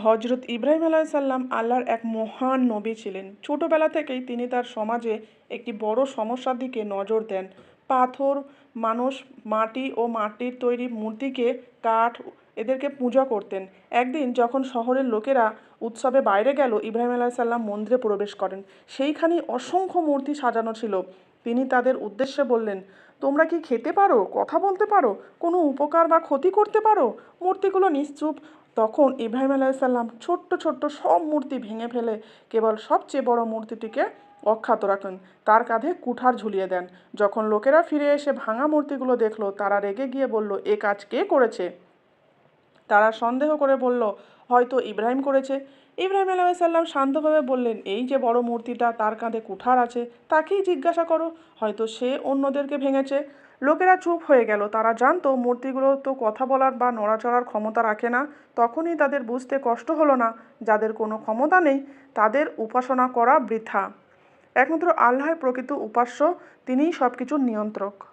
হজরত ইব্রাহিম আলাইসাল্লাম আল্লাহর এক মহান নবী ছিলেন। ছোটবেলা থেকেই তিনি তার সমাজে একটি বড় সমস্যার দিকে নজর দেন। পাথর, মানুষ, মাটি ও মাটির তৈরি মূর্তিকে, কাঠ, এদেরকে পূজা করতেন। একদিন যখন শহরের লোকেরা উৎসবে বাইরে গেল, ইব্রাহিম আলাইসাল্লাম মন্দিরে প্রবেশ করেন। সেইখানে অসংখ্য মূর্তি সাজানো ছিল। তিনি তাদের উদ্দেশ্যে বললেন, তোমরা কি খেতে পারো, কথা বলতে পারো, কোনো উপকার বা ক্ষতি করতে পারো? মূর্তিগুলো নিশ্চুপ। তখন ইব্রাহিম আলাইসাল্লাম ছোট্ট ছোট্ট সব মূর্তি ভেঙে ফেলে কেবল সবচেয়ে বড় মূর্তিটিকে অক্ষত রাখেন। তার কাঁধে কুঠার ঝুলিয়ে দেন। যখন লোকেরা ফিরে এসে ভাঙা মূর্তিগুলো দেখলো, তারা রেগে গিয়ে বলল, এ কাজ কে করেছে? তারা সন্দেহ করে বলল, হয়তো ইব্রাহিম করেছে। ইব্রাহিম আলাইসাল্লাম শান্তভাবে বললেন, এই যে বড় মূর্তিটা, তার কাঁধে কুঠার আছে, তাকেই জিজ্ঞাসা করো, হয়তো সে অন্যদেরকে ভেঙেছে। লোকেরা চুপ হয়ে গেল। তারা জানতো মূর্তিগুলো তো কথা বলার বা নড়াচড়ার ক্ষমতা রাখে না। তখনই তাদের বুঝতে কষ্ট হলো না, যাদের কোনো ক্ষমতা নেই তাদের উপাসনা করা বৃথা। একমাত্র আল্লাহই প্রকৃত উপাস্য, তিনিই সব কিছুর নিয়ন্ত্রক।